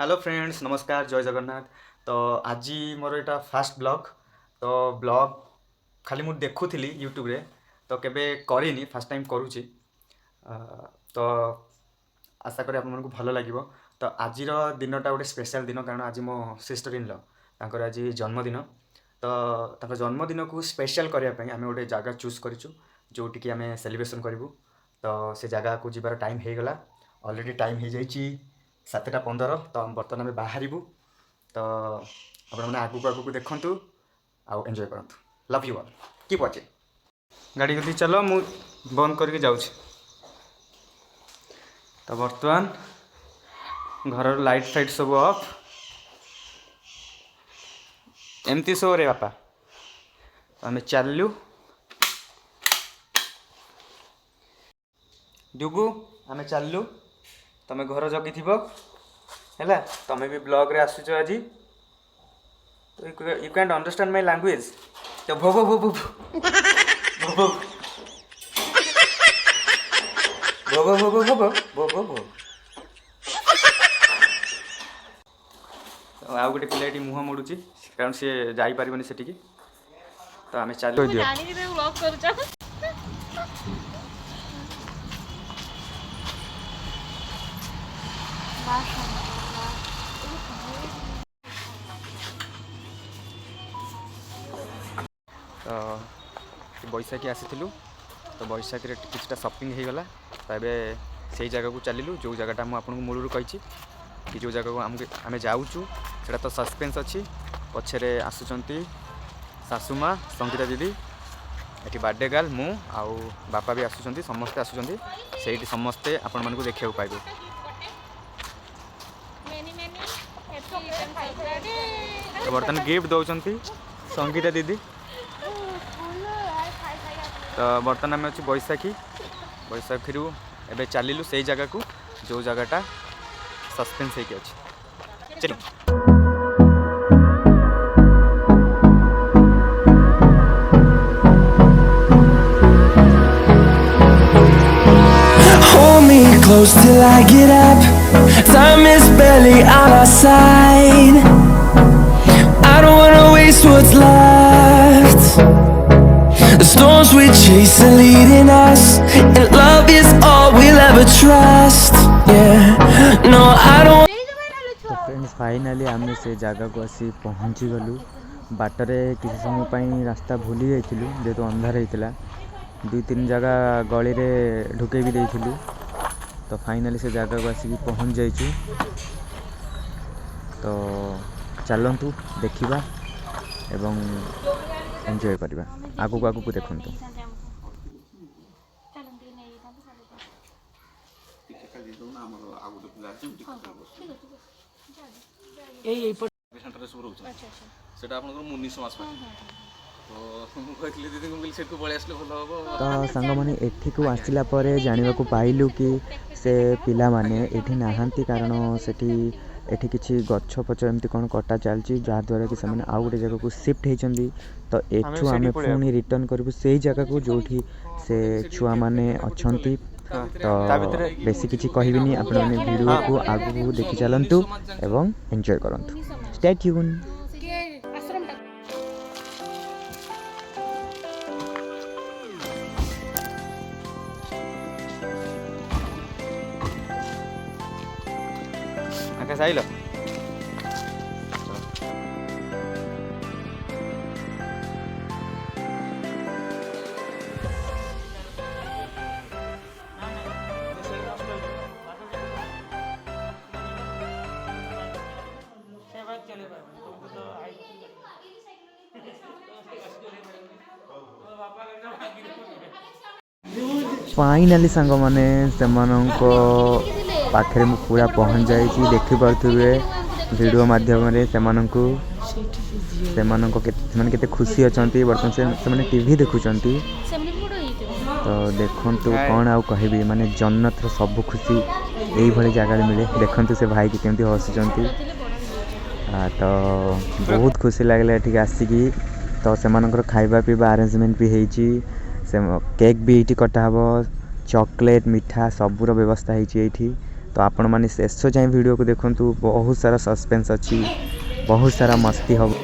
Hello friends, नमस्कार, जय जगन्नाथ। तो आज मोर यहाँ फास्ट ब्लॉग। तो ब्लॉग खाली मुझे देखुली यूट्यूब रे, तो केबे करिनी, फास्ट टाइम करुची। तो आशा करी आपको भल लगे। तो आज दिनटा गोटे स्पेशल दिन, कारण आज मो सिस्टर इन लॉ तांकर आज जन्मदिन। तो तांकर जन्मदिन को स्पेशल करने आम गोटे जगह चूज करूँ जोटिकी आम सेलिब्रेशन करूँ। तो से जगह को जीवार टाइम हो गला, अलरेडी टाइम हो जाइए 7:15। तो बर्तमान आम बाहर। तो आपने आगू आगू देखु आउ एंजॉय करूँ। Love you all, keep watching. गाड़ी गति चलो, मु बंद करके जाऊँ। तो बर्तमान घर लाइट फाइट सब ऑफ, एमती शो रे बापा। तो आम चलू डुगु, आम चलू। तुम घर जगी थी है, तुम भी ब्लॉग रे आसुच आज। तो you can't understand my language. तो भो भो भो भो भो भो भो भो भो भो भो भो भो। तो आउ गोटे पिलाटी मुह मोड़ुची, कारण सी जापारे से। तो आम चलो तो बैशाखी आसीलु। तो बैशाखी किसी सपिंग हो गला। तो ये से जगह को चलू जो जगटा मुझे मूलर कही कि जो जगह को आम जाऊँ से तो सस्पेंस अच्छी। पछे आसुंच सासुमा, संगीता दीदी, ये बर्थडे गर्ल, मु आउ बापा भी आसुंच, समस्ते आसुंच से समस्ते आपण मानक देखा पाइबे। तो बर्तमान गिफ्ट दौरान संगीता दीदी। तो बर्तमान आम अच्छे बैशाखी, बैशाखी एवं चलू से जगह को जो जगटा सस्पेंस होगी अच्छे। चलो close till I get up. Time is barely on our side. I don't wanna waste what's left. The storms we chase are leading us, and love is all we'll ever trust. Yeah, no, I don't. तो friends finally आम से जगह को आसी पहुँची गलु। Water किसी समय पर रास्ता भूली जाइलु, जेहेतु अंधार होता 2-3 जगह गली में ढुके भी देइलु। तो फाइनाली से जगह को आसिक पहुँच जाइए। तो चलतु देखा एवं एंजॉय करवा। आगू आगू देखु तो सांग मैंने एठी को आसला जाना पाइलु कि से पिला माने एठी नाहांती, कारण सेठी एठी किछि गच्छ पछ एमती कौन कटा चलती जहाँद्वारा कि से आउ गोटे जगह को शिफ्ट होती। तो एठू आम पुणी रिटर्न करूँ से जगह को जोठी से छुआ माने अछंती। तो बेसी किछि कहबिनी, आपण वीडियो को आगू देखि चलंतु एवं एंजॉय करंतु। Stay tuned. आकाश आइल। फाइनाली सांग मैंने पाखे पूरा पहुँच जाइए। देखिपे वीडियो मध्यम से खुशी अच्छा बर्तमान से टीवी देखुंत। तो देखु कौन आउ कहबी, माने जन्नत सब खुशी यही जगह मिले। देखु से भाई की केमती हसुँच। तो बहुत खुशी लगे ये आसिक। तो से खाଇବା पीवा अरेंजमेंट भी होती, केक भी ये कटा हे, चॉकलेट मिठा सबूर व्यवस्था होती। तो आपण मैंने शेष जाए वीडियो को देखूँ बहुत सारा सस्पेंस अच्छी बहुत सारा मस्ती हम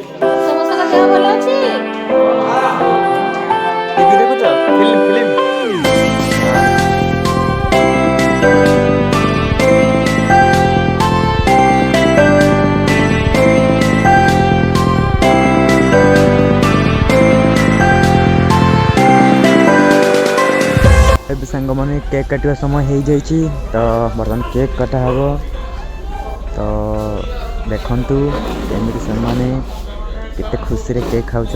सांग मैंने केक काटा समय हो जाइए तो बर्तमान केक कटा हम तो देखु केमी से केते खुशी रे केक खाऊं।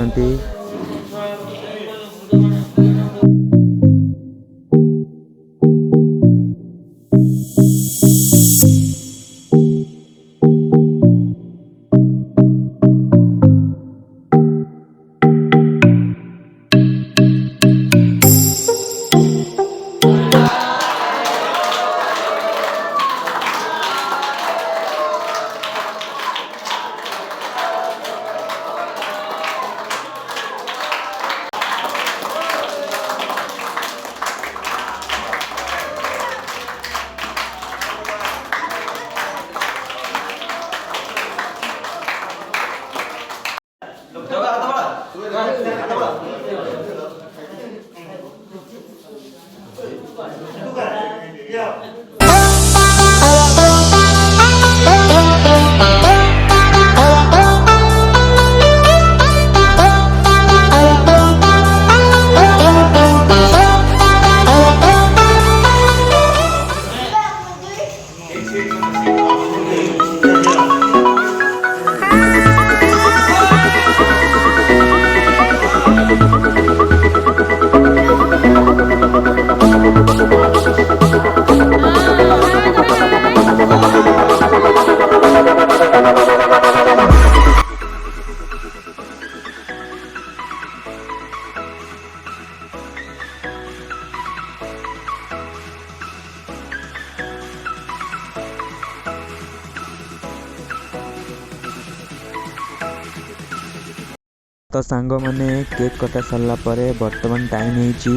तो सांग मैंने केक कटा सारा पर बर्तमान टाइम हो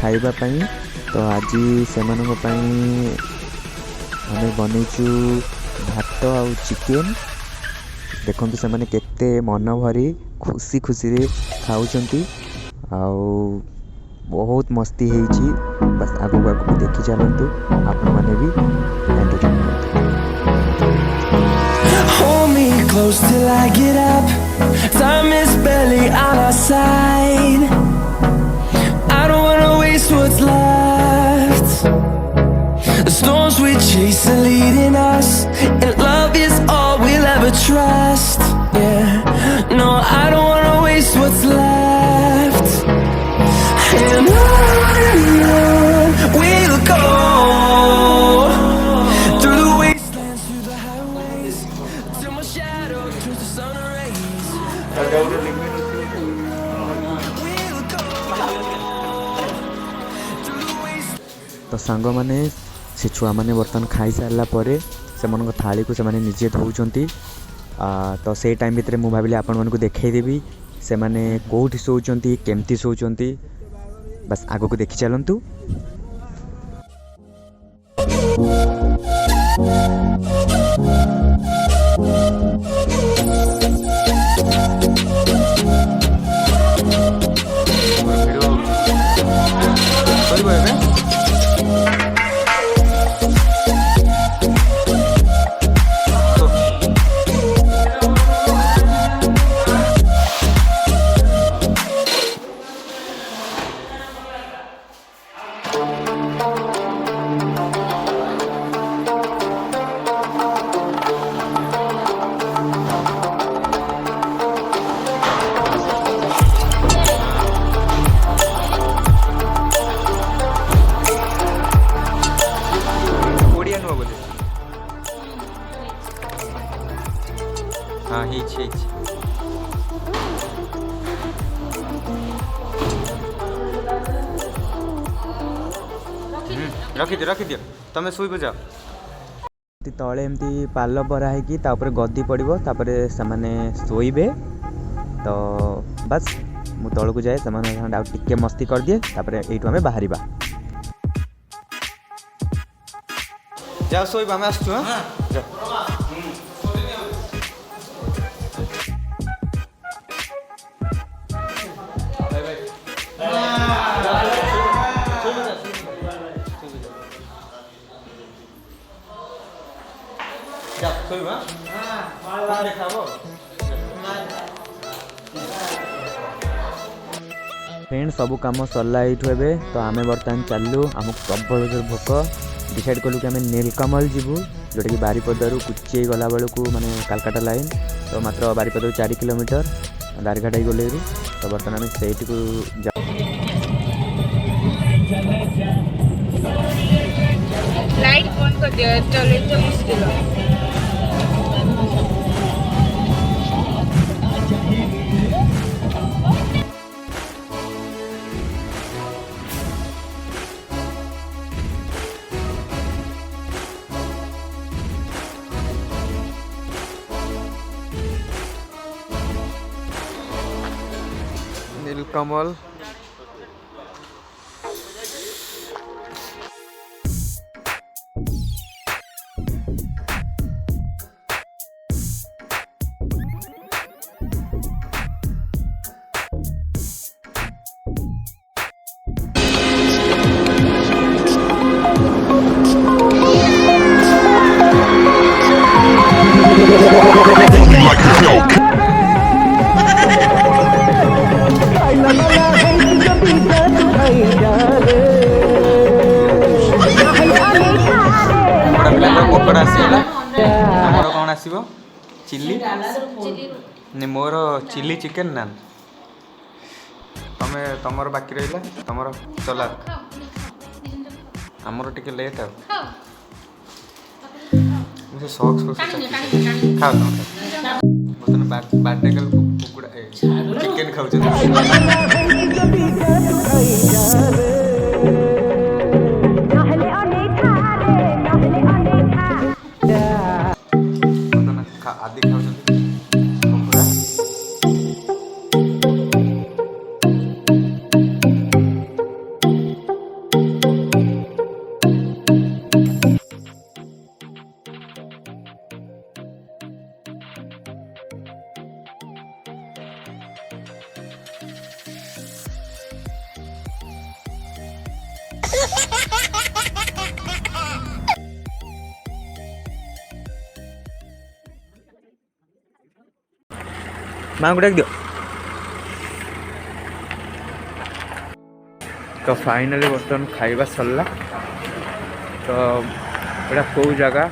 खाइबापी तो आज से आम बनईचु भात आ चिकेन देखु से मैंने केते मन भरी खुशी खुशी रे खाऊंट बहुत मस्ती होती बस आगू आगू देखी चलतु आपण मैंने भी entertain Hold me close till I get up. Time is barely on our side. I don't wanna waste what's left. The storms we chase are leading us, and love is all we'll ever trust. Yeah, no, I don't wanna waste what's left. And on we'll go. तो सांग मैंने से छुआ मैंने बर्तमान खाई सारा पर से थाली को से निजे धोती तो से टाइम भितर मुझे भाविली आपण मानक देखईदेवी से मैंने कौटी शोचती केमती शोचती बस आग को देखी चलतु। हाँ हिच रखी दियो तमें शुइब जाओ तले एमती पाल बरा है गदी पड़ो से शोबे तो बस मु तल को जाए टे मस्ती कर दिए ये आम बाहर ଯାଅ ଶୋଇବ ଆମେ ଆସୁଛୁ ହଁ ଯାଅ। फ्रेंड सब कम सरला एठू एबे तो आमे बर्तमान चलू आमको प्रबल जोर भोक डिसाइड कलु कि आम नीलकमल जीवु जोटा कि बारिपदारू कुची गला बेलू माने कालकाटा लाइन तो मात्र बारिपदारू 4 किलोमीटर दारघाटा गलेरू तो बर्तमान आम से लाइट बंद कर दिया चले तो मुश्किल है। नीलकमल कपड़ा आसला आमर कौन आसो चिल्ली ने मोर चिल्ली चिकेन नान तमें तमर बाकी रहा तमर चला आमर टिके लेट आ मुझे सॉक्स को खाओ तुम बर्थडे कल कुकुड़ा चिकेन खाऊ आदि खाऊ माँ को डाक दियो तो फाइनली बर्तमान खाइबा सरला तो एटा कौ जगह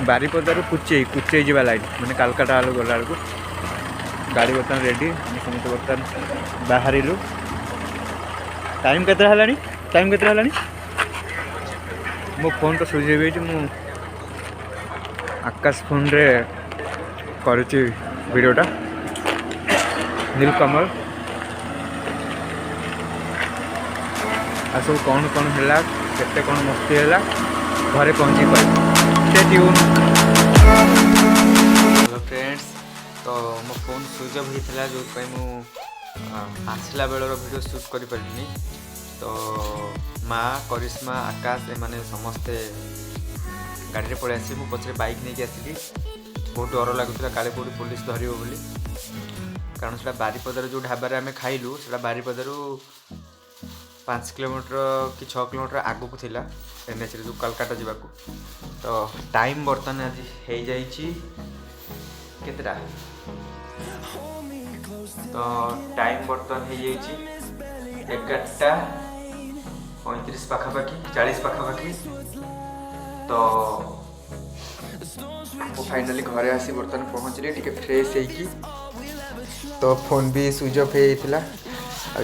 बारिपदारू कुचेई कुचेई जावा लाइन मैंने कालकाटा आलू गला बेलू गाड़ी बर्तमान रेडी समस्त बर्तमान बाहरिलु टाइम केतरा हलानी मो फोन तो सुझे मु आकाश फोन रे करुची वीडियोटा नीलकमल आ सब कौन कौन है केते कौन मस्ती है घरे पहुँची कर हेलो फ्रेंड्स तो मो फोन स्विच ऑफ होता जो आसला बेलर वीडियो शूट कर पारि तो माँ करिश्मा आकाश एमाने समस्ते गाड़ी पलि आसी मु पछरे बाइक नहीं आसली बहुत डर लगुला काले कौटी पुलिस धरब बोली कारण से बारिपदार जो ढाबार आम खाइलु से बारिपदारू 5 किलोमीटर कि 6 किलोमीटर आगक थिला एनएच जो कलकाता जावाक तो टाइम बर्तमान आज हो जाता तो टाइम बर्तमान हो 11:35 पाखापाखि 40 पाखापाखि तो फाइनाली घरे आसी बर्तमान पहुँचली टिके फ्रेश होगी तो फोन भी स्विच ऑफ होता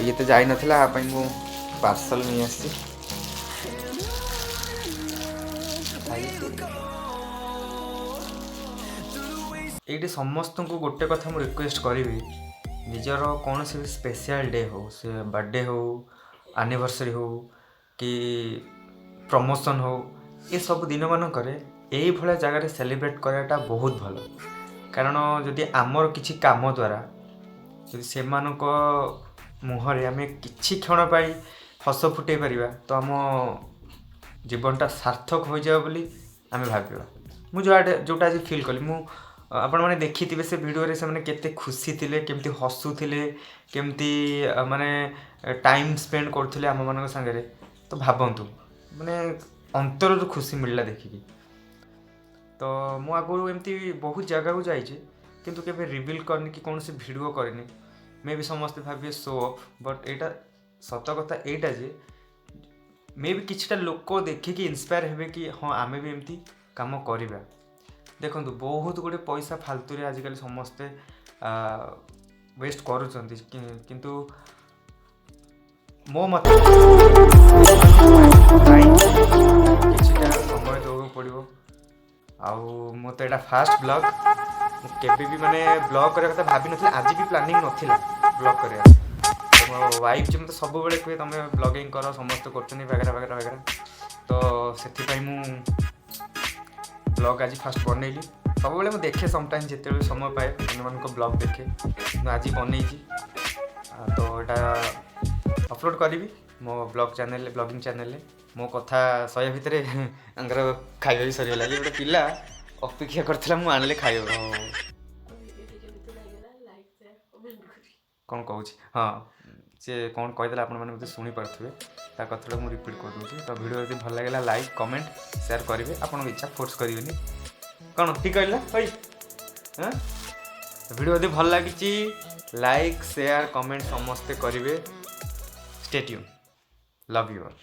ये तो जाई नथिला मु पार्सल नहीं आसी ये समस्त को गोटे कथा मुझे रिक्वेस्ट करी निजर कौन से स्पेशल डे हो से बर्थडे हो एनिवर्सरी हो कि प्रमोशन हो ये सब दिन मानक यही भाया जगह सेलिब्रेट कराटा बहुत भल कारण जदि आमर किसी काम द्वारा जदि से मुहरे आम कि क्षण पाई हस फुटे पारिबा तो आम जीवनटा सार्थक हो जाए बोली आम भाविबा मु जोटा आज फिल कली मु आपण मैंने देखी से वीडियो से मैंने केते खुशी थिले केमती हसुथिले केमती माने टाइम स्पेंड करथिले आम मान संगे तो भावतु माने अंतर खुशी मिलला देखिकी तो मु आगु एमती बहुत जगह को जाइए किंतु केबे रिवील करनी कि कौन से वीडियो करनी मे भी समस्ते भाविए शो ऑफ बट एटा सत कथा एटा जे मे भी किछटा लोक देखिकी इंस्पायर हेबे कि हाँ आमे भी एमती काम करिबा देखो बहुत गुड़े पैसा फालतू रे आजिकल समस्ते वेस्ट करुचंती किंतु मो मत किछटा समय देବାକୁ पड़िबो आउ मत एटा फास्ट ब्लॉग केबे भी माने ब्लॉग करे कथा भाबी नथिला आज भी प्लानिंग नथिला ब्लॉग करे तो मो वाइफ जे मते सब बेले कहे तमे ब्लॉगिंग करो समस्त करछनी वगैरह वगैरह वगैरह तो सेथि पई मु ब्लॉग आज फास्ट बनैली सब बेले मु देखे समटाइम जेते समय पाए अन्य को ब्लॉग देखे मैं आज बनई तो एटा अपलोड करी मो ब्लॉग चैनल ब्लॉगिंग चैनल मो कथा सय भितर अंगर खाଇବା भी सरी लागि गोटे पिला अपेक्षा करथिला मु आनले खाइबो कौन कहूँ हाँ सी कौन कहीदेला आपण मैंने शुणी पारे ता कथा मुझे रिपीट कर दूसरी तो वीडियो यदि भल लगे लाइक कमेंट शेयर करेंगे आपन इच्छा फोर्स करेंगे कौन ठीक कहला भाई हाँ वीडियो यदि भल लगी लाइक शेयर कमेंट समस्ते करेंगे stay tune love you all.